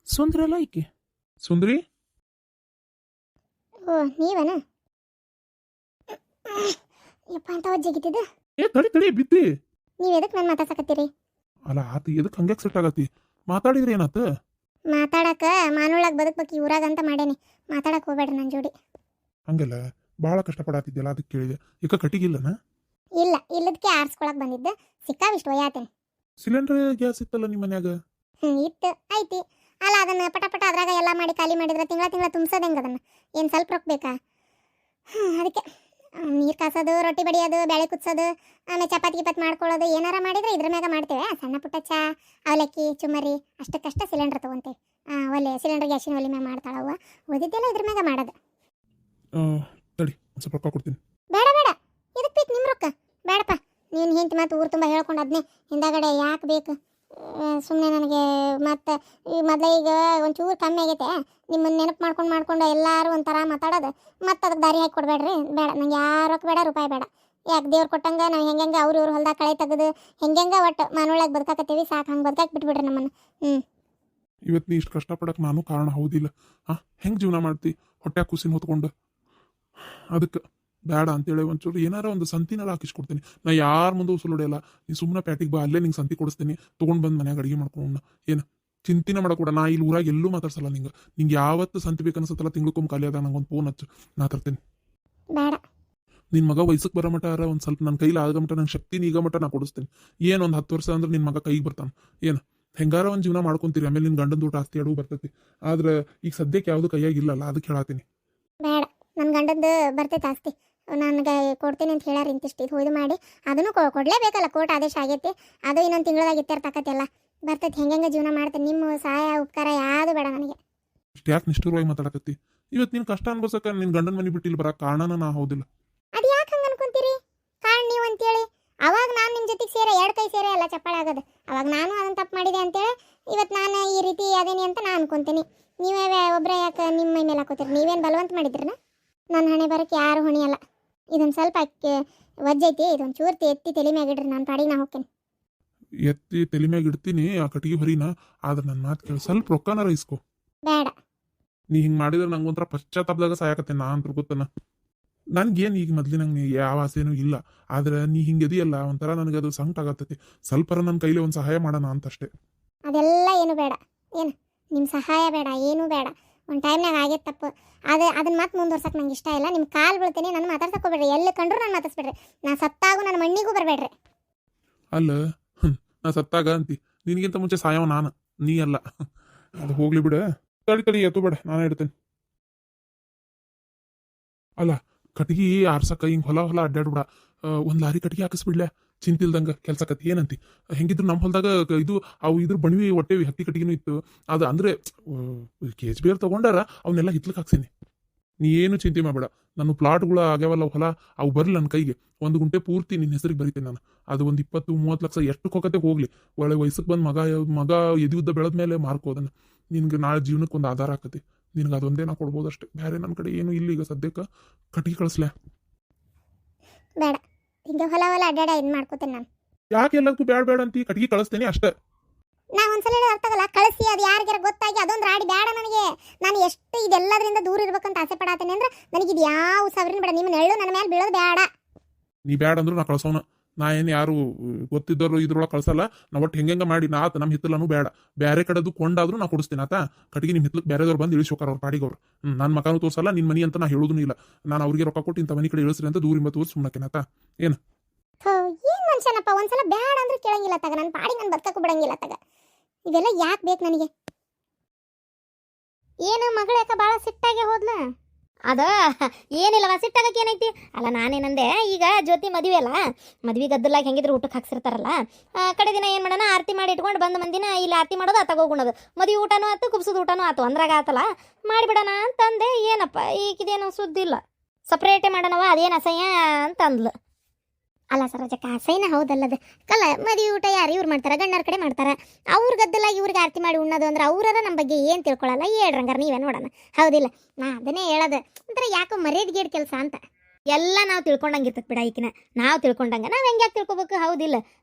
ಸುಂದ್ರಿ ಅಲ್ಲ ಈಕೆ ಸುಂದ್ರಿ. ಓ ನೀವನ ಯಪ್ಪ ಅಂತ ಒಜ್ಜಿಗಿತ್ತಿದ್ದು. ತಡಿ ತಡಿ ಬಿತ್ತಿ. ನೀವು ಎದಕ್ಕೆ ನಾನು ಮಾತಾಡ್ಸಕತ್ತೀರಿ? ಅಲ್ಲ ಆತ ಎದಕ್ಕೆ ಹಂಗ್ಯಾಕ್ ಸೆಟ್ ಆಗತ್ತಿ? ಮಾತಾಡಿದ್ರೆ ಏನಾತ? ಮಾತಾಡಕ ಮಾನವಳಾಗಿ ಬದುಕ್ಬೇಕು ಈ ಊರಾಗ ಅಂತ ಮಾಡೇನಿ. ಮಾತಾಡಕ್ ಹೋಗ್ಬೇಡ್ರಿ ನನ್ನ ಜೋಡಿ. ಹಂಗಲ್ಲ ಭಾಳ ಕಷ್ಟಪಡತ್ತಿದ್ಯಲ್ಲ ಅದಕ್ಕೆ ಕೇಳಿದೆ. ಈಗ ಕಟ್ಟಿಗಿಲ್ಲನ? ಇಲ್ಲ ಇಲ್ಲದಕ್ಕೆ ಆರ್ಸ್ಕೊಳಕ್ ಬಂದಿದ್ದೆ. ಸಿಕ್ಕಾವಿಷ್ಟು ಒಯ್ಯಾತೇನೆ. ಸಿಲಿಂಡರ್ ಗ್ಯಾಸ್ ಇತ್ತಲ್ಲ ನಿಮ್ಮ ಮನ್ಯಾಗ? ಇತ್ತು ಐತಿ. ಅಲ್ಲ ಅದನ್ನ ಪಟ ಪಟ ಅದ್ರಾಗ ಎಲ್ಲ ಮಾಡಿ ಖಾಲಿ ಮಾಡಿದ್ರೆ ತಿಂಗಳ ತುಂಬಿಸೋದು ಹೆಂಗೆ? ಅದನ್ನ ಏನು ಸ್ವಲ್ಪ ರೊಕ್ಕ ಬೇಕಾ? ಅದಕ್ಕೆ ನೀರು ಕಾಸೋದು, ರೊಟ್ಟಿ ಬಡಿಯೋದು, ಬೇಳೆ ಕುದಿಸೋದು, ಆಮೇಲೆ ಚಪಾತಿ ಗಿಪಾತಿ ಮಾಡ್ಕೊಳ್ಳೋದು ಏನಾರ ಮಾಡಿದ್ರೆ ಇದ್ರ ಮ್ಯಾಗ ಮಾಡ್ತೇವೆ. ಸಣ್ಣ ಪುಟ್ಟ ಚಾ, ಅವಲಕ್ಕಿ, ಚುಮ್ಮರಿ ಅಷ್ಟಕ್ಕಷ್ಟ ಸಿಲಿಂಡರ್ ತೊಗೊಂತೇವೆ. ಒಲೆ ಸಿಲಿಂಡರ್ ಗ್ಯಾಸಿನ ಒಲೆ ಮ್ಯಾಗ ಮಾಡ್ತಾಳವ್ವ. ಉಳಿದಿದ್ದೆಲ್ಲ ಇದ್ರ ಮ್ಯಾಗ ಮಾಡೋದು. ತಡಿ ಒಂದು ಸ್ವಲ್ಪ ರೊಕ್ಕ ಕೊಡ್ತೀನಿ. ಬೇಡ ಬೇಡ, ಇದಕ್ಕೆ ಬೇಕು ನಿಮ್ಮ ರೊಕ್ಕ. ಬೇಡಪ್ಪ, ನೀನು ಹಿಂತಿ ಮತ್ತು ಊರು ತುಂಬ ಹೇಳ್ಕೊಂಡು ಅದನ್ನೇ ಹಿಂದಾಗಡೆ ಯಾಕೆ ಬೇಕು? ಸುಮ್ಮನೆ ನನಗೆ ಮತ್ತು ಈ ಮೊದಲೇ ಈಗ ಒಂಚೂರು ಕಮ್ಮಿ ಆಗೈತೆ. ನಿಮ್ಮನ್ನು ನೆನಪು ಮಾಡ್ಕೊಂಡು ಎಲ್ಲರೂ ಒಂಥರ ಮಾತಾಡೋದು. ಮತ್ತು ಅದಕ್ಕೆ ದಾರಿ ಹಾಕಿ ಕೊಡಬೇಡ್ರಿ. ಬೇಡ, ನಂಗೆ ಯಾರು ರೊಕ್ಕ ಬೇಡ, ರೂಪಾಯಿ ಬೇಡ. ಯಾಕೆ ದೇವ್ರು ಕೊಟ್ಟಂಗೆ ನಾವು ಹೆಂಗೆ ಅವ್ರು ಇವ್ರು ಹೊಲ್ದಾಗ ಕಳೆ ತೆಗೆದು ಹೆಂಗೆ ಒಟ್ಟು ಮಾನವಳಾಗಿ ಬದುಕಾಕತ್ತೀವಿ. ಸಾಕು, ಹಂಗೆ ಬದುಕಾಕ್ ಬಿಟ್ಬಿಡ್ರಿ ನಮ್ಮನ್ನು. ಇವತ್ತು ನೀ ಇಷ್ಟು ಕಷ್ಟಪಡಕ್ಕೆ ನಾನು ಕಾರಣ ಹೌದಿಲ್ಲ? ಹೆಂಗೆ ಜೀವನ ಮಾಡ್ತಿ ಹೊಟ್ಟೆ ಕೂಸಿನ ಹೊತ್ಕೊಂಡು? ಅದಕ್ಕೆ ಬೇಡ ಅಂತೇಳಿ ಒಂಚೂರು ಏನಾರ ಒಂದು ಸಂತಿನೆಲ್ಲ ಹಾಕಿಸ್ಕೊಡ್ತೀನಿ. ನಾ ಯಾರ ಮುಂದೆ ಉಸುಲು ಹೊಡೆಯಲ್ಲ. ನೀ ಸುಮ್ಮನೆ ಪ್ಯಾಟಿಗೆ ಬಾ, ಅಲ್ಲೇ ನಿಂಗೆ ಸಂತಿ ಕೊಡಿಸ್ತೀನಿ. ತೊಗೊಂಡು ಬಂದು ಮನ್ಯಾಗ ಅಡುಗೆ ಮಾಡ್ಕೊಂಡು ಏನು ಚಿಂತಿನ ಮಾಡக்கூಡ. ನಾ ಇಲ್ಲಿ ಊರಾಗ ಎಲ್ಲೂ ಮಾತಾಡ್ಸಲ್ಲ. ನಿಂಗೆ ಯಾವತ್ತು ಸಂತಿ ಬೇಕನ್ಸತ್ತಲ್ಲ ತಿಂಗ್ಳಕ್ಕೊಮ್ಮೆ ಖಾಲಿ ಆದಾಗ ನಂಗೆ ಒಂದು ಫೋನ್ ಹಚ್ಚು, ನಾ ತರ್ತೀನಿ. ಬೇಡ, ನಿನ್ನ ಮಗ ವಯಸ್ಸಿಗೆ ಬರೋ ಮಟ ಒಂದು ಸ್ವಲ್ಪ ನನ್ನ ಕೈಲಿ ಆಗ ಮಟ ನನ್ನ ಶಕ್ತಿ ಈಗ ಮಟ ನಾ ಕೊಡಿಸ್ತೀನಿ. ಏನು ಒಂದು 10 ವರ್ಷ ಅಂದ್ರೆ ನಿನ್ನ ಮಗ ಕೈಗೆ ಬರ್ತಾನೆ. ಏನು ಹೆಂಗಾರ ಒಂದು ಜೀವನ ಮಾಡ್ಕೊಂತೀರಿ. ಆಮೇಲೆ ನಿನ್ನ ಗಂಡನ ಊಟ ಆಸ್ತಿ ಅಡುಗೆ ಬರ್ತೈತಿ. ಆದ್ರೆ ಈಗ ಸದ್ಯಕ್ಕೆ ಯಾವುದು ಕೈಯಾಗಿಲ್ಲಲ್ಲ, ಅದಕ್ಕೆ ಹೇಳತ್ತೀನಿ. ಬೇಡ, ನನ್ನ ಗಂಡಂದು ಬರ್ತೈತೆ ಆಸ್ತಿ. ನನಗೆ ಕೊಡ್ತೀನಿ ಅಂತ ಹೇಳ್ಯಾರ. ಇಂತಿಷ್ಟು ಇದು ಇದು ಮಾಡಿ ಅದನ್ನು ಕೊಡಲೇಬೇಕಲ್ಲ. ಕೋರ್ಟ್ ಆದೇಶ ಆಗೈತಿ. ಅದು ಇನ್ನೊಂದು ತಿಂಗಳದಾಗ ಇತ್ತಿರ್ತಕ್ಕತ್ತೆಲ್ಲ ಬರ್ತೈತಿ. ಹೆಂಗೆ ಜೀವನ ಮಾಡ್ತೀನಿ. ನಿಮ್ಮ ಸಹಾಯ ಉಪಕಾರ ಯಾವುದು ಬೇಡ ನನಗೆ. ಇಷ್ಟು ಯಾಕೆ ನಿಷ್ಠುರವಾಗಿ ಮಾತಾಡಕತ್ತಿ? ಇವತ್ತು ನಿನ್ನ ಕಷ್ಟ ಅನ್ಭವಿಸಕ್ಕೆ ನಿನ್ನ ಗಂಡನ ಮನೆ ಬಿಟ್ಟು ಇಲ್ಲಿ ಬರೋಕೆ ಕಾರಣನ ನಾ ಹೌದಿಲ್ಲ? ಅದು ಯಾಕೆ ಹಂಗೆ ಅನ್ಕೊಂತೀರಿ? ಕಾರಣ ನೀವು ಅಂತೇಳಿ ಅವಾಗ ನಾನು ನಿಮ್ಮ ಜೊತೆಗೆ ಸೇರೆ 2 ಕೈ ಸೇರೆ ಎಲ್ಲ ಚಪ್ಪಾಳೆ ಆಗೋದು. ಅವಾಗ ನಾನು ಅದನ್ನು ತಪ್ಪು ಮಾಡಿದೆ ಅಂತೇಳಿ ಇವತ್ತು ನಾನು ಈ ರೀತಿ ಅದೇನಿ ಅಂತ ನಾನು ಅನ್ಕೊಂತೀನಿ. ನೀವೇ ಒಬ್ಬರೇ ಯಾಕೆ ನಿಮ್ಮ ಮೈ ಮೇಲೆ ಹಾಕೋತೀರಿ? ನೀವೇನು ಬಲವಂತ ಮಾಡಿದ್ರನ? ನನ್ನ ಹಣೆ ಬರೋಕ್ಕೆ ಯಾರು ಹೊಣೆ ಅಲ್ಲ. ಇದೊಂದು ಸ್ವಲ್ಪ ವಜ್ಜೈತಿ. ಇದೊಂದು ಚೂರ್ತಿ ಎತ್ತಿ ತಲೆ ಮ್ಯಾಗಿಡ್ರಿ. ನಾನು ಪಾಡಿಗೆ ನಾ ಹೋಗ್ತೇನೆ. ಎತ್ತಿ ತಲೆ ಮ್ಯಾಗ ಇಡ್ತೀನಿ ಆ ಕಟ್ಟಿಗೆ ಹೊರಿನ. ಆದ್ರೆ ನನ್ನ ಮಾತು ಕೇಳಿ ಸ್ವಲ್ಪ ರೊಕ್ಕನಾರ ಇಸ್ಕೊ. ಬೇಡ, ನೀ ಹಿಂಗೆ ಮಾಡಿದ್ರೆ ನಂಗೆ ಒಂಥರ ಪಶ್ಚಾತ್ತಾಪದಾಗ ಸಾಯಕತ್ತೇನೆ. ನಾ ಅಂತ ಗೊತ್ತನ. ನನ್ಗೇನು ಈಗ ಮೊದ್ಲಿನಂಗೆ ಯಾವ ಆಸೆನೂ ಇಲ್ಲ. ಆದ್ರೆ ನೀ ಹಿಂಗೆ ಇದೆಯಲ್ಲ ಒಂಥರ ನನಗೆ ಅದು ಸಂಕಟ ಆಗತ್ತೈತಿ. ಸ್ವಲ್ಪರ ನನ್ನ ಕೈಲಿ ಒಂದು ಸಹಾಯ ಮಾಡೋಣ ಅಂತಷ್ಟೇ. ಅದೆಲ್ಲ ಏನು ಬೇಡ. ಏನು ನಿಮ್ಮ ಸಹಾಯ ಬೇಡ, ಏನೂ ಬೇಡ. ಒಂದು ಟೈಮ್ನಾಗ ಆಗೈತೆ ತಪ್ಪು. ಅದನ್ನ ಮತ್ತೆ ಮುಂದುವರ್ಸಕ್ಕೆ ನಂಗೆ ಇಷ್ಟ ಇಲ್ಲ. ನಿಮ್ಮ ಕಾಲು ಬೀಳ್ತೀನಿ. ನಾನು ಮಾತಾಡ್ಸಕ್ಕೋಬೇಡ್ರಿ. ಎಲ್ಲಿ ಕಂಡ್ರು ನಾನು ಮಾತಾಡ್ಸ್ಬೇಡ್ರಿ. ನಾ ಸತ್ತಾಗೂ ನನ್ನ ಮಣ್ಣಿಗೂ ಬರಬೇಡ್ರಿ. ಅಲ್ಲ ನಾ ಸತ್ತಾಗ ಅಂತಿ. ನಿನಗಿಂತ ಮುಂಚೆ ಸಾಯವ ನಾನು, ನೀ ಅಲ್ಲ. ಅದು ಹೋಗ್ಲಿ ಬಿಡ. ತಡಿ ಎತ್ತು ಬೇಡ, ನಾನೇ ಇಡ್ತೇನೆ. ಅಲ್ಲ ಕಟ್ಗಿ ಆರ್ಸಕ್ಕ ಹಿಂಗೆ ಹೊಲ ಅಡ್ಡಾಡ್ಬಿಡ. ಒಂದು ಲಾರಿ ಕಟ್ಗಿ ಹಾಕಿಸ್ಬಿಡ್ಲೆ ಚಿಂತಿಲ್ದಂಗೆ ಕೆಲ್ಸಕತ್ತಿ. ಏನಂತಿ? ಹೆಂಗಿದ್ರು ನಮ್ಮ ಹೊಲದಾಗ ಇದು ಅವು ಇದ್ರ ಬಣವಿ ಒಟ್ಟೆವಿ ಹತ್ತಿ ಕಟ್ಗಿನೂ ಇತ್ತು. ಅದು ಅಂದರೆ KHBR ತೊಗೊಂಡಾರ ಅವನ್ನೆಲ್ಲ ಹಿತ್ಲಕ್ಕೆ ಹಾಕ್ಸೀನಿ. ನೀ ಏನು ಚಿಂತೆ ಮಾಡಬೇಡ. ನಾನು ಪ್ಲಾಟ್ಗಳು ಆಗ್ಯಾವಲ್ಲ ಹೊಲ, ಅವು ಬರಲಿ ನನ್ನ ಕೈಗೆ. 1 ಗುಂಟೆ ಪೂರ್ತಿ ನಿನ್ನ ಹೆಸರಿಗೆ ಬರೀತೀನಿ ನಾನು. ಅದು ಒಂದು 20-30 ಲಕ್ಷ ಎಷ್ಟು ಹೋಗತ್ತೆ ಹೋಗ್ಲಿ. ಒಳ್ಳೆ ವಯಸ್ಸಿಗೆ ಬಂದು ಮಗ ಎದಿಯುದ್ದ ಬೆಳೆದ ಮೇಲೆ ಮಾರ್ಕೋದನ್ನು. ನಿನ್ಗೆ ನಾಳೆ ಜೀವನಕ್ಕೆ ಒಂದು ಆಧಾರ ಆಕತಿ. ನಿನ್ಗೆ ಅದೊಂದೇ ನಾ ಕೊಡ್ಬೋದು ಅಷ್ಟೇ. ಬೇರೆ ನನ್ನ ಕಡೆ ಏನು ಇಲ್ಲ ಈಗ ಸದ್ಯಕ್ಕೆ. ಕಟ್ಗೆ ಕಳಿಸ್ಲೆ? ಬೇಡ, ಹಿಂಗೆ ಹೊಲ ಅಡ್ಡಾಡ ಇದು ಮಾಡ್ಕೋತೇನೆ ನಾನು. ಯಾಕೆ ಎಲ್ಲದಕ್ಕೂ ಬೇಡ ಅಂತಿ? ಕಟ್ಗೆ ಕಳಿಸ್ತೇನೆ ಅಷ್ಟೇ. ನಾ ಒಂದ್ಸಲ ಅರ್ಥ ಆಗಲ್ಲ. ಕಳಿಸಿ ಅದು ಯಾರಿಗಾರ ಗೊತ್ತಾಗಿ ಅದೊಂದು ರಾಡಿ ಬೇಡ ನನಗೆ. ನಾನು ಎಷ್ಟು ಇದೆಲ್ಲದರಿಂದ ದೂರ ಇರ್ಬೇಕಂತ ಆಸೆ ಪಡಾತೇನೆ ಅಂದ್ರೆ ನನಗೆ ಇದು ಯಾವ ಸವರಿನ ಬೇಡ. ನಿಮ್ಮ ನೆರಳು ನನ್ನ ಮೇಲೆ ಬೀಳೋದು ಬೇಡ. ನೀ ಬೇಡ ಅಂದ್ರು ನಾ ಕಳ್ಸೋನ. ನಾ ಏನು ಯಾರು ಗೊತ್ತಿದ್ದವರು ಇದ್ರೊಳಗೆ ಕಳ್ಸಲ್ಲ. ನಾ ಒಟ್ಟು ಹೆಂಗೆ ಮಾಡಿ ನಾ ಆತ ನಮ್ಮ ಹಿತ್ತಲೂ ಬೇಡ. ಬೇರೆ ಕಡೆದು ಕೊಂಡಾದ್ರೂ ನಾ ಕೊಡಿಸ್ತೀನಿ ಆತ. ಕಟ್ಟಿಗೆ ನಿಮ್ಮ ಹಿತ್ಲಕ್ಕೆ ಬೇರೆದವ್ರು ಬಂದು ಇಳಿಸೋಕಾರ ಅವ್ರ ಪಾಡಿಗವ್ರು. ನನ್ನ ಮಕನೂ ತೋರಿಸಲ್ಲ, ನಿನ್ನ ಮನಿ ಅಂತ ನಾ ಹೇಳೋದೂ ಇಲ್ಲ. ನಾನು ಅವ್ರಿಗೆ ರೊಕ್ಕ ಕೊಟ್ಟು ಇಂಥ ಮನೆ ಕಡೆ ಇಳಿಸ್ರಿ ಅಂತ ದೂರಿಂದ ತೋರಿಸಿ ಸುಮ್ಮನಕೇನಾತ ಏನು? ಏನು ಮನುಷ್ಯನಪ್ಪ, ಒಂದ್ಸಲ ಬೇಡ ಅಂದ್ರೆ ಕೇಳಂಗಿಲ್ಲ ತಗ. ನನ್ನ ಪಾಡಿಗೆ ನಾನು ಬದುಕಕ್ಕೂ ಬಿಡಂಗಿಲ್ಲ ತಗ. ಇವೆಲ್ಲ ಯಾಕೆ ಬೇಕು ನನಗೆ? ಏನು ಮಗಳು ಯಾಕೆ ಭಾಳ ಸಿಟ್ಟಾಗೆ ಹೋದ್ಲ? ಅದ ಏನಿಲ್ಲವ, ಸಿಟ್ಟಾಗಕ್ಕೆ ಏನೈತಿ? ಅಲ್ಲ ನಾನೇನಂದೆ, ಈಗ ಜ್ಯೋತಿ ಮದುವೆ ಅಲ್ಲ, ಮದ್ವೆ ಗದ್ದಲಾಗಿ ಹೆಂಗಿದ್ರು ಊಟಕ್ಕೆ ಹಾಕ್ಸಿರ್ತಾರಲ್ಲ. ಕಡೆ ದಿನ ಏನು ಮಾಡೋಣ, ಆರತಿ ಮಾಡಿ ಇಟ್ಕೊಂಡು ಬಂದ ಮಂದಿನ ಇಲ್ಲಿ ಆರತಿ ಮಾಡೋದು ತಗೋಗುಣದು. ಮದುವೆ ಊಟನೂ ಆತು, ಕುಬ್ಸೋದು ಊಟನೂ ಆತು. ಅಂದ್ರಾಗ ಆತಲ್ಲ, ಮಾಡಿಬಿಡೋಣ ಅಂತಂದೆ. ಏನಪ್ಪ ಈಗಿದೇನು ಸುದ್ದಿ ಇಲ್ಲ, ಸಪ್ರೇಟೇ ಮಾಡೋಣವ, ಅದೇನು ಅಸಹ್ಯ ಅಂತ ಅಂದ್ಲು. ಅಲ್ಲ ಸರೋಜಕ್ಕ, ಅಸೈನ ಹೌದಲ್ಲದ ಕಲ್ಲ. ಮದುವೆ ಊಟ ಯಾರು ಇವ್ರು ಮಾಡ್ತಾರೆ? ಗಣ್ಣರ ಕಡೆ ಮಾಡ್ತಾರೆ. ಅವ್ರ ಗದ್ದಲಾಗಿ ಇವ್ರಿಗೆ ಆರತಿ ಮಾಡಿ ಉಣ್ಣೋದು ಅಂದ್ರೆ ಅವ್ರದ ನಮ್ಮ ಬಗ್ಗೆ ಏನು ತಿಳ್ಕೊಳ್ಳಲ್ಲ. ಹೇಳ್ರಂಗಾರ ನೀವೇ ನೋಡೋಣ, ಹೌದಿಲ್ಲ? ನಾ ಅದನ್ನೇ ಹೇಳೋದು. ಒಂಥರ ಯಾಕೋ ಮರ್ಯಾದೆಗೇಡ್ ಕೆಲಸ ಅಂತ. ಎಲ್ಲ ನಾವು ತಿಳ್ಕೊಂಡಂಗಿರ್ತದೆ ಬಿಡ. ಈಕಿನ ನಾವು ತಿಳ್ಕೊಂಡಂಗೆ ನಾವು ಹೆಂಗೆ ಯಾಕೆ ತಿಳ್ಕೊಬೇಕು, ಹೌದಿಲ್ಲ?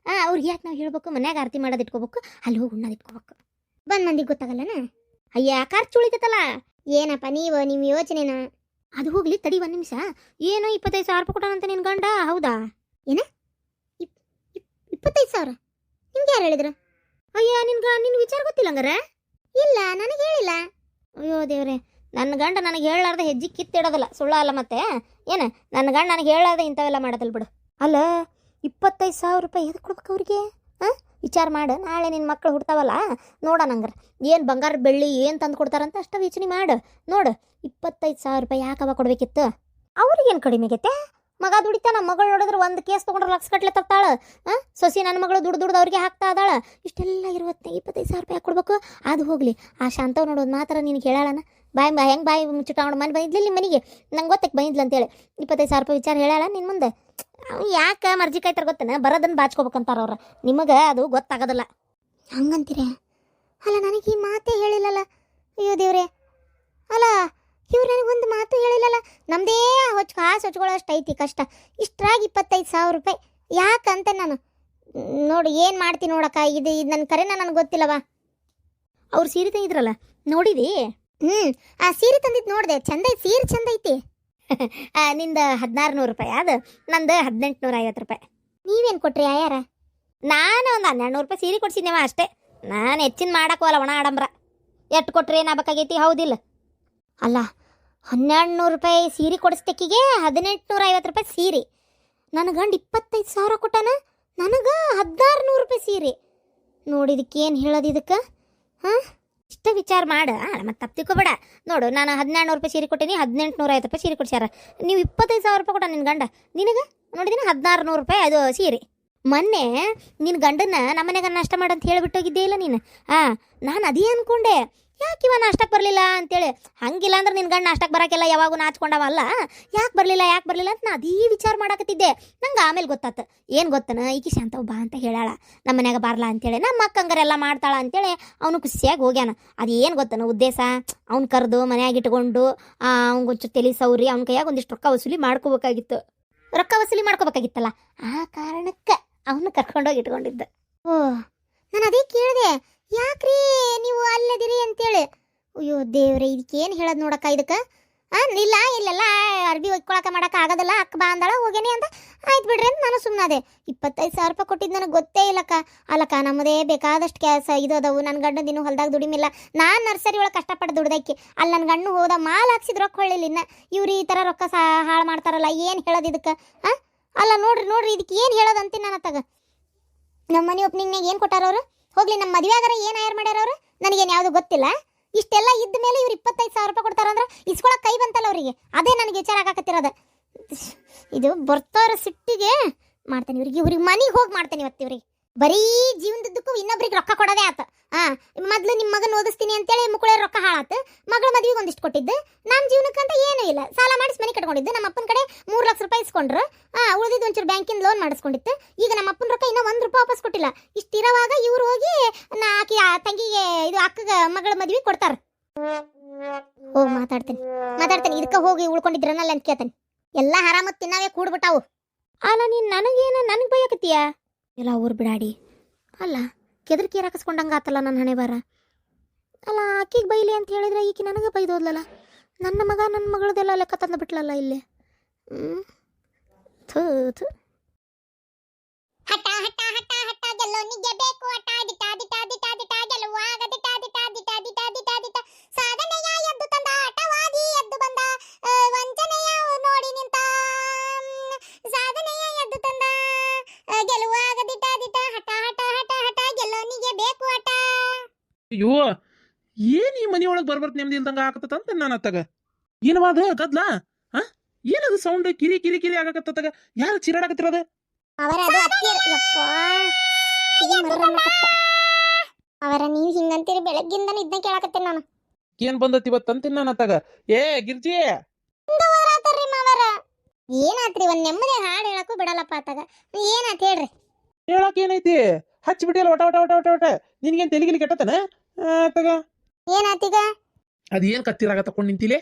ಅವ್ರಿಗೆ ಯಾಕೆ ನಾವು ಹೇಳ್ಬೇಕು? ಮನ್ಯಾಗ ಆರತಿ ಮಾಡೋದು ಇಟ್ಕೋಬೇಕು, ಅಲ್ಲಿ ಹೋಗಿ ಉಣ್ಣೋದು ಇಟ್ಕೋಬೇಕು. ಬಂದ್ ಮಂದಿಗೆ ಗೊತ್ತಾಗಲ್ಲನ? ಅಯ್ಯ ಖರ್ಚು ಉಳಿತೈತಲ್ಲ. ಏನಪ್ಪ ನಿಮ್ಮ ಯೋಚನೆನ? ಅದು ಹೋಗ್ಲಿ ತಡಿ ಒಂದ್ ನಿಮಿಷ. ಏನು 25,000 ರೂಪಾಯಿ ಕೊಟ್ಟಾನಂತ ನಿನ್ ಗಂಡ? ಹೌದಾ? 25,000 ನಿಮ್ಗೆ ಯಾರು ಹೇಳಿದ್ರು? ಅಯ್ಯ ನಿನ್ ವಿಚಾರ ಗೊತ್ತಿಲ್ಲ ಹಂಗಾರೆ? ಇಲ್ಲ, ನನಗೆ ಹೇಳಿಲ್ಲ. ಅಯ್ಯೋ ದೇವ್ರೆ, ನನ್ನ ಗಂಡ ನನಗೆ ಹೇಳಾರ್ದ ಹೆಜ್ಜೆ ಕಿತ್ತಿಡೋದಲ್ಲ, ಸುಳ್ಳ ಅಲ್ಲ ಮತ್ತೆ. ಏನು ನನ್ನ ಗಂಡ ನನಗೆ ಹೇಳಾರ್ದ ಇಂಥವೆಲ್ಲ ಮಾಡೋದಲ್ಲ ಬಿಡು. ಅಲ್ಲ 25,000 ರೂಪಾಯಿ ಎದಕ್ಕೆ ಕೊಡ್ಬೇಕು ಅವ್ರಿಗೆ? ವಿಚಾರ ಮಾಡು. ನಾಳೆ ನಿನ್ನ ಮಕ್ಕಳು ಹುಡ್ತಾವಲ್ಲ, ನೋಡೋಣ ಹಂಗಾರೆ ಏನು ಬಂಗಾರ ಬೆಳ್ಳಿ ಏನು ತಂದು ಕೊಡ್ತಾರಂತ ಅಷ್ಟ ಯೋಚನೆ ಮಾಡು. ನೋಡು 25,000 ರೂಪಾಯಿ ಯಾಕವ ಕೊಡ್ಬೇಕಿತ್ತು? ಅವ್ರಿಗೇನು ಕಡಿಮೆ ಆಗೈತೆ? ಮಗ ದುಡಿತಾನ, ಮಗಳು ನೋಡಿದ್ರೆ ಒಂದು ಕೇಸ್ ತೊಗೊಂಡ್ರೆ ಲಕ್ಷ ಗಟ್ಲೆ ತರ್ತಾಳೆ. ಸೊಸಿ ನನ್ನ ಮಗಳು ದುಡ್ದು ಅವ್ರಿಗೆ ಹಾಕ್ತಾ ಅದಾಳ. ಇಷ್ಟೆಲ್ಲ ಇರುವತ್ತೆ 25,000 ರೂಪಾಯಿ ಯಾಕೆ ಕೊಡ್ಬೇಕು? ಅದು ಹೋಗ್ಲಿ, ಆ ಶಾಂತವ್ ನೋಡೋದು ಮಾತ್ರ ನಿನಗೆ ಹೇಳಾಳನ? ಹೆಂಗೆ ಬಾಯಿ ಮುಚ್ಚಿಟ್ಕೊಂಡು ಮನೆ ಬಂದಿದ್ಲಿ ನಿಮ್ಮ ಮನೆಗೆ? ನಂಗೆ ಗೊತ್ತಕ್ಕೆ ಬಂದಿದ್ಲು ಅಂತೇಳಿ 25,000 ರೂಪಾಯಿ ವಿಚಾರ ಹೇಳಾಳ ನಿನ್ನ ಮುಂದೆ? ಯಾಕೆ ಮರ್ಜಿ ಕಾಯ್ತಾರ ಗೊತ್ತೇನ? ಬರೋದನ್ನು ಬಾಚ್ಕೋಬೇಕಂತಾರ ಅವ್ರು. ನಿಮಗೆ ಅದು ಗೊತ್ತಾಗೋದಿಲ್ಲ. ಹಂಗಂತೀರ? ಅಲ್ಲ, ನನಗೆ ಈ ಮಾತೇ ಹೇಳಿಲ್ಲಲ್ಲ. ಅಯ್ಯೋ ದೇವ್ರೆ, ಅಲ್ಲ ಇವ್ರು ನನಗೊಂದು ಮಾತು ಹೇಳಿಲ್ಲಲ್ಲ. ನಮ್ಮದೇ ಕಾಸು ಹೊಚ್ಕೊಳ್ಳೋಷ್ಟು ಐತಿ ಕಷ್ಟ. ಇಷ್ಟರಾಗಿ 25,000 ರೂಪಾಯಿ ಯಾಕಂತ ನಾನು ನೋಡು ಏನು ಮಾಡ್ತೀನಿ ನೋಡಕ್ಕ. ಇದು ನನ್ನ ಕರೆನ ನನಗೆ ಗೊತ್ತಿಲ್ಲವಾ. ಅವ್ರು ಸೀರೆ ತಂದಿದ್ರಲ್ಲ, ನೋಡಿದಿ? ಆ ಸೀರೆ ತಂದಿದ್ದು ನೋಡಿದೆ, ಚಂದ ಐತಿ, ಸೀರೆ ಚಂದ ಐತಿ. ನಿಂದ 1,600 ರೂಪಾಯಿ, ಅದು ನಂದು 1,850 ರೂಪಾಯಿ. ನೀವೇನು ಕೊಟ್ರಿ ಆಯಾರ? ನಾನು ಒಂದು 1,200 ರೂಪಾಯಿ ಸೀರೆ ಕೊಡ್ಸಿದ್ನೇವ ಅಷ್ಟೇ. ನಾನು ಹೆಚ್ಚಿನ ಮಾಡಕ್ಕೋಲ್ಲ, ಒಣ ಆಡಂಬ್ರ. ಎಷ್ಟು ಕೊಟ್ರೆ ಏನಾಗಬೇಕಾಗೈತಿ? ಹೌದಿಲ್ಲ? ಅಲ್ಲ, 1,200 ರೂಪಾಯಿ ಸೀರೆ ಕೊಡಿಸ್ತಕ್ಕಿಗೆ 1,850 ರೂಪಾಯಿ ಸೀರೆ. ನನ್ನ ಗಂಡ 25,000 ಕೊಟ್ಟಾನ, ನನಗೆ 1,600 ರೂಪಾಯಿ ಸೀರೆ. ನೋಡಿದಕ್ಕೇನು ಹೇಳೋದು ಇದಕ್ಕೆ? ಇಷ್ಟ ವಿಚಾರ ಮಾಡ, ಮತ್ತೆ ತಪ್ಪಿಕೋಬೇಡ. ನೋಡು, ನಾನು 1,200 ರೂಪಾಯಿ ಸೀರೆ ಕೊಟ್ಟೀನಿ, 1,850 ರೂಪಾಯಿ ಸೀರೆ ಕೊಡ್ಸ್ಯಾರ. ನೀವು 25,000 ರೂಪಾಯಿ ಕೊಟ್ಟ ನಿನ್ನ ಗಂಡ. ನಿನಗೆ ನೋಡಿದಿನ 1,600 ರೂಪಾಯಿ ಅದು ಸೀರೆ. ಮೊನ್ನೆ ನಿನ್ನ ಗಂಡನ ನಮ್ಮನೆಗೆ ನಾಷ್ಟ ಮಾಡಂತ ಹೇಳಿಬಿಟ್ಟೋಗಿದ್ದೆ ಇಲ್ಲ ನೀನು? ನಾನು ಅದೇ ಅಂದ್ಕೊಂಡೆ, ಯಾಕೆ ಇವ ನಾಷ್ಟಕ್ಕೆ ಬರಲಿಲ್ಲ ಅಂತೇಳಿ. ಹಂಗಿಲ್ಲ ಅಂದ್ರೆ ನಿನ್ನ ಗಂಡ ನಾಷ್ಟಕ್ಕೆ ಬರೋಕ್ಕೆಲ್ಲ ಯಾವಾಗೂ ನಾಚ್ಕೊಂಡವಲ್ಲ. ಯಾಕೆ ಬರಲಿಲ್ಲ ಅಂತ ನಾ ಅದೇ ವಿಚಾರ ಮಾಡಕತ್ತಿದ್ದೆ. ನಂಗೆ ಆಮೇಲೆ ಗೊತ್ತಾತು. ಏನು ಗೊತ್ತನ, ಈಕಿ ಶಾಂತವ್ ಬಾ ಅಂತ ಹೇಳಾಳ ನಮ್ಮ ಮನ್ಯಾಗ ಬರಲ್ಲ ಅಂತೇಳಿ. ನಮ್ಮ ಅಕ್ಕ ಹಂಗಾರೆಲ್ಲ ಮಾಡ್ತಾಳ ಅಂತೇಳಿ ಅವನು ಖುಷಿಯಾಗಿ ಹೋಗ್ಯಾನ. ಅದು ಏನು ಗೊತ್ತನ ಉದ್ದೇಶ? ಅವ್ನು ಕರೆದು ಮನ್ಯಾಗ ಇಟ್ಕೊಂಡು ಅವ್ನಿಗೊಂಚು ತಲೆ ಸೌರಿ ಅವ್ನ ಕೈಯಾಗ ಒಂದಿಷ್ಟು ರೊಕ್ಕ ವಸೂಲಿ ಮಾಡ್ಕೋಬೇಕಾಗಿತ್ತಲ್ಲ. ಆ ಕಾರಣಕ್ಕೆ ಅವನು ಕರ್ಕೊಂಡೋಗಿ ಇಟ್ಕೊಂಡಿದ್ದ. ನಾನು ಅದೇ ಕೇಳಿದೆ, ಯಾಕ್ರಿ ನೀವು ಅಲ್ಲದಿರಿ ಅಂತೇಳಿ. ಅಯ್ಯೋ ದೇವ್ರೆ, ಇದಕ್ಕೇನು ಹೇಳೋದು ನೋಡಕ್ಕ ಇದಕ್ಕೆ? ಇಲ್ಲೆಲ್ಲ ಅರ್ಬಿ ಒಯ್ಕೊಳಕ ಮಾಡಕ್ಕೆ ಆಗೋದಿಲ್ಲ, ಅಕ್ಕ ಬಾ ಅಂದಾಳ, ಹೋಗೇನಿ ಅಂತ. ಆಯ್ತು ಬಿಡ್ರಿ ಅಂತ ನಾನು ಸುಮ್ಮನಾದೆ. 25,000 ರೂಪಾಯಿ ಕೊಟ್ಟಿದ್ದು ನನಗೆ ಗೊತ್ತೇ ಇಲ್ಲಕ್ಕ. ಅಲ್ಲಕ್ಕ, ನಮ್ಮದೇ ಬೇಕಾದಷ್ಟು ಕೆಲಸ ಇದು ಅದಾವು. ನನ್ನ ಗಂಡ ದಿನ ಹೊಲ್ದಾಗ ದುಡಿಮಿಲ್ಲ. ನಾನು ನರ್ಸರಿ ಒಳಗೆ ಕಷ್ಟಪಟ್ಟು ದುಡ್ದಕ್ಕೆ. ಅಲ್ಲಿ ನನ್ನ ಗಂಡು ಹೋದ ಮಾಲ್ ಹಾಕ್ಸಿದ್ ರೊಕ್ಕ ಹೊಳ್ಳಿಲ್ಲ. ಇನ್ನು ಇವ್ರು ಈ ಥರ ರೊಕ್ಕ ಹಾಳು ಮಾಡ್ತಾರಲ್ಲ, ಏನು ಹೇಳೋದು ಇದಕ್ಕೆ? ಅಲ್ಲ ನೋಡ್ರಿ ಇದಕ್ಕೆ ಏನು ಹೇಳೋದು ಅಂತೀನಿ ನಾನು ಅತ್ತಾಗ. ನಮ್ಮ ಮನೆ ಓಪನಿಂಗ್ನಾಗ ಏನು ಕೊಟ್ಟಾರವ್ರು? ಹೋಗ್ಲಿ, ನಮ್ಮ ಮದುವೆಗಾರ ಏನು ಆಯರ್ ಮಾಡ್ಯಾರ ಅವರು? ನನಗೇನು ಯಾವುದು ಗೊತ್ತಿಲ್ಲ. ಇಷ್ಟೆಲ್ಲ ಇದ್ದ ಮೇಲೆ ಇವ್ರು 25,000 ರೂಪಾಯಿ ಕೊಡ್ತಾರಂದ್ರೆ ಇಸ್ಕೊಳಕ್ಕೆ ಕೈ ಬಂತಲ್ಲ ಅವರಿಗೆ. ಅದೇ ನನಗೆ ವಿಚಾರ ಆಗಾಕತ್ತಿರೋದು. ಇದು ಬರ್ತಾರ ಸಿಟ್ಟಿಗೆ ಮಾಡ್ತೇನೆ ಇವ್ರಿಗೆ ಮನೆಗೆ ಹೋಗಿ ಮಾಡ್ತೇನೆ ಇವತ್ತು ಇವ್ರಿಗೆ. ಬರೀ ಜೀವನದಕ್ಕೂ ಇನ್ನೊಬ್ರಿಗೆ ರೊಕ್ಕ ಕೊಡೋದೇ ಆತ. ಮೊದಲು ನಿಮ್ಮ ಮಗನ ಓದಿಸ್ತೀನಿ ಅಂತೇಳಿ ಮುಕ್ಕುಳೆ ರೊಕ್ಕ ಹಾಳಾತು. ಮಗಳ ಮದುವೆಗೆ ಒಂದಿಷ್ಟು ಕೊಟ್ಟಿದ್ದು. ನಮ್ಮ ಜೀವನಕ್ಕಂತ ಏನೂ ಇಲ್ಲ, ಸಾಲ ಮಾಡಿಸಿ ಮನೆ ಕಟ್ಕೊಂಡಿದ್ದು. ನಮ್ಮ ಅಪ್ಪನ ಕಡೆ 3 ಲಕ್ಷ ರೂಪಾಯಿ ಇಸ್ಕೊಂಡ್ರು. ಉಳಿದಿದ್ದು ಒಂಚೂರು ಬ್ಯಾಂಕಿಂದ ಲೋನ್ ಮಾಡಿಸ್ಕೊಂಡಿತ್ತು. ಈಗ ನಮ್ಮ ಅಪ್ಪನ ರೊಕ್ಕ ಇನ್ನೂ 1 ರೂಪಾಯಿ ವಾಪಸ್ ಕೊಟ್ಟಿಲ್ಲ. ಇಷ್ಟಿರೋವಾಗ ಇವ್ರು ಹೋಗಿ ಆಕಿ ತಂಗಿಗೆ ಇದು ಅಕ್ಕಗ ಮಗಳ ಮದುವೆ ಕೊಡ್ತಾರೆ. ಹೋಗಿ ಮಾತಾಡ್ತೇನೆ ಇದಕ್ಕೆ ಹೋಗಿ ಉಳ್ಕೊಂಡಿದ್ರನಲ್ಲ ಅಂತ ಕೇಳ್ತೇನೆ. ಎಲ್ಲ ಆರಾಮತ್ ತಿನ್ನವೇ ಕೂಡ್ಬಿಟ್ಟಾವು. ಅಲ್ಲ, ನೀನು ನನಗೆ ಬೈಯಕತ್ತೀಯ? ಎಲ್ಲ ಊರು ಬಿಡಾಡಿ. ಅಲ್ಲ, ಕೆದರ್ಕಿ ಹಾಕಿಸ್ಕೊಂಡಂಗೆ ಆತಲ್ಲ ನನ್ನ ಹಣೆ ಬಾರ. ಅಲ್ಲ, ಆಕಿಗೆ ಬೈಲಿ ಅಂತ ಹೇಳಿದ್ರೆ ಈಕಿ ನನಗೆ ಬೈದೋದ್ಲಲ್ಲ. ನನ್ನ ಮಗಳದೆಲ್ಲ ಲೆಕ್ಕ ತಂದು ಬಿಟ್ಲಲ್ಲ ಇಲ್ಲಿ. ಥೂ ಹಠ ಹಠ ಹಠ ಹಠ ಗೆಲ್ಲೋನಿಗೆ ಬೇಕು ಹಠ. ದಿಟ ದಿಟ ದಿಟ ದಿಟ ಗೆಲ್ಲುವಾಗ ದಿಟ ದಿಟ ದಿಟ ದಿಟ ದಿಟ ದಿಟ. ಸಾಧನೆಯ ಎದ್ದು ತಂದ ಹಠವಾದಿ ಎದ್ದು ಬಂದ, ವಂಚನೆಯ ನೋಡಿ ನಿಂತ. ಸಾಧನೆಯ ಎದ್ದು ತಂದ ಗೆಲ್ಲುವಾಗ ದಿಟ ದಿಟ ಹಠ ಹಠ ಹಠ ಹಠ ಗೆಲ್ಲೋನಿಗೆ ಬೇಕು ಹಠ. ಅಯ್ಯೋ, ಏನ್ ಈ ಮನಿಯೊಳಗೆ ಬರ್ಬರ್ತ ನೆಮ್ಮದಿ ಇಲ್ದಂಗ ಆಗತ್ತಂತ ನಾನು ಅತ್ತಾಗ. ಏನವಾದ ಗದ್ಲ? ಏನದು ಸೌಂಡ್ ಕಿರಿ ಕಿರಿ ಕಿರಿ ಆಗಕತ್ತತ್ತಾಗ? ಯಾರು ಚಿರಾಡಕತ್ತಿರೋದು? ಅವರ ನೀವು ಹಿಂಗಂತೀರಿ ಬೆಳಗ್ಗಿಂದನೂ ಇದನ್ನ ಕೇಳಕತ್ತೇನೆ ನಾನು. ಏನ್ ಬಂದತಿ ಇವತ್ತಂತೀನಿ ನಾನು ಅತ್ತಾಗ. ಏ ಗಿರ್ಜಿ, ಏನಾತ್ರಿ? ಒಂದ್ ನೆಮ್ಮದಿ ಹಾಡು ಹೇಳಕ್ಕೂ ಬಿಡಲ್ಲಪ್ಪ ಆತಾಗ. ಏನಾತ್ ಹೇಳ್ರಿ? ಹೇಳಕ್ ಏನೈತಿ? ಹಚ್ಚಿ ಬಿಟ್ಟಿಯಲ್ಲ ಒಟ ಒಟ ಒಟ ಒಟ ಒಟ. ನಿನ್ಗೇನ್ ತೆಲಿಗಿಲಿ ಕೆಟ್ಟತನ ಅತ್ತಾಗ? ಏನಾತೀಗ? ಅದೇನ್ ಕತ್ತಿರಾಗ ತಕೊಂಡ್ ನಿಂತಿಲೆ?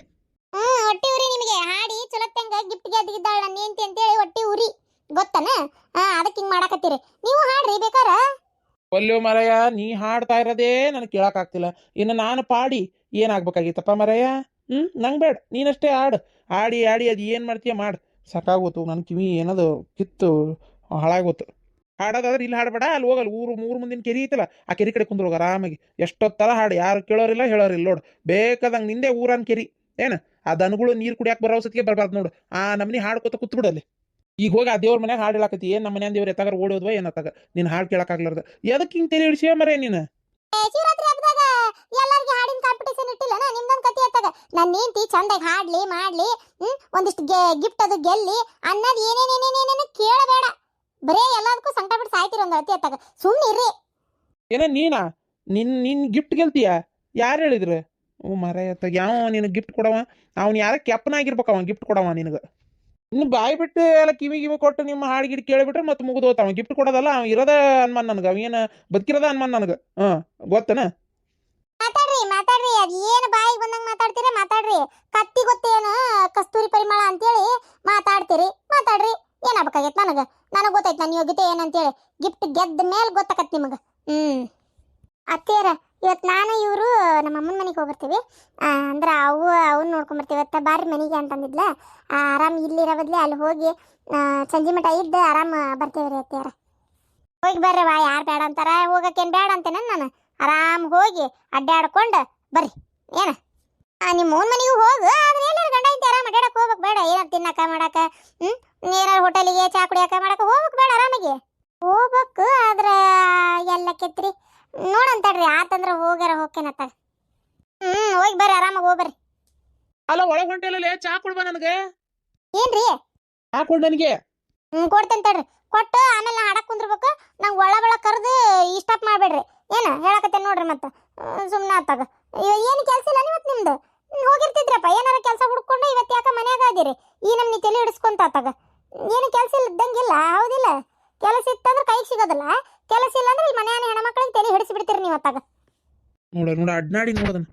ಹೊಟ್ಟಿ ಉರಿ ನಿಮಗೆ. ಹಾಡಿ ಚಲೋತ್ತಂಗ ಗಿಫ್ಟ್ಗೆ ಅದಿದ್ದಾಳ ನನ್ನ ಹೆಂಡತಿ ಅಂತೇಳಿ ಹೊಟ್ಟಿ ಉರಿ ಗೊತ್ತನ? ಅದಕ್ಕೆ ಹಿಂಗ್ ಮಾಡಾಕತ್ತೀರಿ ನೀವು. ಹಾಡ್ರಿ ಬೇಕಾರ. ಒಲ್ಲು ಮರಯ ನೀ ಹಾಡ್ತಾ ಇರೋದೇ ನನಗೆ ಕೇಳಕ್ಕಾಗ್ತಿಲ್ಲ. ಇನ್ನು ನಾನು ಪಾಡಿ ಏನಾಗ್ಬೇಕಾಗಿತ್ತಪ್ಪ ಮರಯ? ನಂಗೆ ಬೇಡ, ನೀನಷ್ಟೇ ಹಾಡು. ಆಡಿ ಆಡಿ ಅದು ಏನು ಮಾಡ್ತೀಯ ಮಾಡು. ಸಾಕಾಗೋತು ನನ್ನ ಕಿವಿ ಏನದು ಕಿತ್ತು ಹಾಳಾಗೋತು. ಹಾಡೋದಾದ್ರೆ ಇಲ್ಲಿ ಹಾಡಬೇಡ, ಅಲ್ಲಿ ಹೋಗಲ್ಲ ಮೂರು ಮುಂದಿನ ಕೆರಿ ಐತಲ್ಲ ಆ ಕೆರಿ ಕಡೆ ಕುಂದ್ರೋಗ ಆರಾಮಾಗಿ. ಎಷ್ಟೊತ್ತರ ಹಾಡು, ಯಾರು ಕೇಳೋರಿಲ್ಲ ಹೇಳೋರಿಲ್ಲ ನೋಡು. ಬೇಕಾದಂಗೆ ನಿಂದೆ ಊರನ್ ಕೆರಿ ಏನು ಆ ದನಗಳು ನೀರು ಕುಡಿಯಾಕ ಬರೋ ಸತಿಗೆ ಬರ್ಬಾರ್ದು ನೋಡು. ಆ ನಮ್ಮನಿ ಹಾಡ್ಕೊತ ಕೂತ್ಬಿಡಲ್ಲಿ. ಈಗ ಹೋಗಿ ಆ ದೇವ್ರ ಮನ್ಯಾಗ ಹಾಡು ಹೇಳಾಕತಿ. ಏನು ನಮ್ಮ ಮನ್ಯಾನ ದೇವ್ರು ಎತ್ತಾಗ ಓಡೋದ್ವ ಏನತ್ತಾಗ ನೀನು ಹಾಡು ಕೇಳಕ್ಕಾಗ್ಲಾರ್ದ ಎದಕ್ಕೆ ಹಿಂಗೆ ತಲೆ ಹಿಡಿಸಿಯ ಮರೇ ನೀನು? ಶಿವರಾತ್ರಿ ಹಬ್ಬದಾಗ ಎಲ್ಲರಿಗೆ ಹಾಡಿನ ಕಾಂಪಿಟೇಷನ್ ಇಟ್ಟಿಲ್ಲನ ನಿಮ್ದೊಂದು ಕತಿ ಆತಾಗ. ನನ್ನ ಹೆಂಡತಿ ಚಂದಾಗಿ ಹಾಡ್ಲಿ ಮಾಡ್ಲಿ, ಒಂದಿಷ್ಟು ಗಿಫ್ಟ್ ಅದು ಗೆಲ್ಲಿ ಅನ್ನೋದು ಏನೇನೇನೇನೇನೇನು ಕೇಳಬೇಡ. ಬರೇ ಎಲ್ಲದಕ್ಕೂ ಸಂಕಟ ಬಿಟ್ಟು ಸಾಯ್ತಿರೋ ಒಂದು ಅತಿ ಆತಾಗ. ಸುಮ್ಮನೆ ಇರ್ರಿ. ಏನ ನೀನಾ ನಿನ್ ಗಿಫ್ಟ್ ಗೆಲ್ತೀಯ? ಯಾರು ಹೇಳಿದ್ರು? ಮರ ಯಾವ ನಿನಗೆ ಗಿಫ್ಟ್ ಕೊಡವ? ಅವ್ನು ಯಾರ ಕೆಪ್ಪನಾಗಿರ್ಬೇಕು ಅವ ಗಿಫ್ಟ್ ಕೊಡವ ನಿನಗೆ. ಇನ್ನು ಬಾಯಿ ಬಿಟ್ಟು ಎಲ್ಲ ಕಿವಿ ಕೊಟ್ಟು ನಿಮ್ಮ ಹಾಡು ಗಿಡ್ ಕೇಳಿಬಿಟ್ರೆ ಮತ್ತೆ ಮುಗಿದೋತ. ಅವ ಗಿಫ್ಟ್ ಕೊಡೋದಲ್ಲ, ಅವ ಇರೋದ ಅನ್ಮಾನ್ ನನಗೆ. ಅವೇನು ಬದುಕಿರೋದ ಅನ್ಮಾನ್ ನನಗೆ. ಗೊತ್ತನ? ಮಾತಾಡ್ರಿ ಅದು ಏನು ಬಾಯಿಗೆ ಬಂದಂಗೆ ಮಾತಾಡ್ತೀರಿ. ಮಾತಾಡ್ರಿ. ಕತ್ತಿ ಗೊತ್ತೇನು ಕಸ್ತೂರಿ ಪರಿಮಳ ಅಂತೇಳಿ ಮಾತಾಡ್ತೀರಿ. ಮಾತಾಡ್ರಿ. ಏನಾಗಬೇಕಾಗೈತೆ ನನಗೆ ಗೊತ್ತೈತೆ ನನ್ನ ಯೋಗ್ಯತೆ ಏನಂತೇಳಿ. ಗಿಫ್ಟ್ ಗೆದ್ದ ಮೇಲೆ ಗೊತ್ತಾಕತ್ ನಿಮಗೆ. ಅತ್ತೇರ ಇವತ್ತು ನಾನು ಇವರು ನಮ್ಮ ಅಮ್ಮನ ಮನೆಗೆ ಹೋಗ್ಬರ್ತೀವಿ. ಅಂದ್ರೆ ಅವನ್ನ ನೋಡ್ಕೊಂಬರ್ತೀವಿ. ಇವತ್ತು ಬಾರಿ ಮನೆಗೆ ಅಂತಂದಿದ್ಲ. ಆರಾಮ್ ಇಲ್ಲಿರೋ ಬದಲಿ ಅಲ್ಲಿ ಹೋಗಿ ಸಂಜೆ ಮಠ ಇದ್ದು ಆರಾಮ್ ಬರ್ತೇವೆ ರೀ ಅತ್ತೇರ. ಹೋಗಿ ಬರ್ರಿ ವಾ, ಯಾರು ಬೇಡ ಅಂತಾರ? ಹೋಗಕ್ಕೇನು ಬೇಡ ಅಂತೇನ ನಾನು? ಆರಾಮ್ ಹೋಗಿ ಅಡ್ಡಾಡ್ಕೊಂಡು ಬರ್ರಿ. ಏನ ನಿಮ್ಮ ಮೂನ್ ಮನೆಗೂ ಹೋಗು. ಆದ್ರೆ ಎಲ್ಲರೂ ಗಂಡ ಇಂತ ಆರಾಮ್ ಅಡ್ಡಾಡಕ್ಕೆ ಹೋಗ್ಬೇಕು ಬೇಡ. ಏನಾರು ತಿನ್ನಕ ಮಾಡಕ ಏನಾರು ಹೋಟೆಲಿಗೆ ಚಾ ಕುಡಿಯಕ ಮಾಡಕ ಹೋಗ್ಬೇಕು ಬೇಡ. ಆರಾಮಿಗೆ ಹೋಗ್ಬೇಕು. ಆದ್ರೆ ಎಲ್ಲ ಕೆತ್ರಿ ನೋಡಂತಡ್ರಿ. ಆತಂದ್ರೆ ಹೋಗ್ಯಾರ ಹೋಗ್ಕೇನತ್ತ. ಹೋಗಿ ಬರ್ರಿ, ಆರಾಮಾಗಿ ಹೋಗ್ಬರ್ರಿ. ಅಲ್ಲ ಒಳಗೆ ಹೊಂಟೆಲ್ಲ ಚಾ ಕೊಡ್ಬಾ ನನಗೆ. ಏನ್ರಿ? ಚಾ ಕೊಡ್ ನನಗೆ. ಕೊಡ್ತೇನೆ ತಡ್ರಿ. ಕೊಟ್ಟು ಆಮೇಲೆ ನಾ ಹಾಡಕ್ ಕುಂದ್ರಬೇಕು. ನಂಗೆ ಒಳ ಕರೆದು ಇಷ್ಟಪ್ ಮಾಡ್ಬೇಡ್ರಿ. ಏನ ಹೇಳಕತ್ತೇನೆ ನೋಡ್ರಿ. ಮತ್ತೆ ಸುಮ್ಮನೆ ಆತಾಗ ಏನು ಕೆಲಸ ಇಲ್ಲ ಇವತ್ತು ನಿಮ್ದು. ಹೋಗಿರ್ತಿದ್ರಪ್ಪ ಏನಾರ ಕೆಲಸ ಹುಡ್ಕೊಂಡು. ಇವತ್ತು ಯಾಕೆ ಮನ್ಯಾಗ ಅದೀರಿ? ಈ ನಮ್ನಿ ತಲೆ ಹಿಡಿಸ್ಕೊಂತ ಆತಾಗ. ಏನು ಕೆಲಸ ಇದ್ದಂಗಿಲ್ಲ, ಹೌದಿಲ್ಲ? ಕೆಲಸ ಇತ್ತಂದ್ರೆ ಕೈಗೆ ಸಿಗೋದಿಲ್ಲ. ಕೆಲಸ ಇಲ್ಲ ಅಂದ್ರೆ ಇಲ್ಲಿ ಮನೆಯ ಹೆಣ್ಮಕ್ಳಿಗೆ ತಲೆ ಹಿಡಿಸಿ ಬಿಡ್ತೀರಿ ನೀವು ಅತ್ತಾಗ. ನೋಡ ಅಡ್ನಾಡಿ ನೋಡದನ್ನ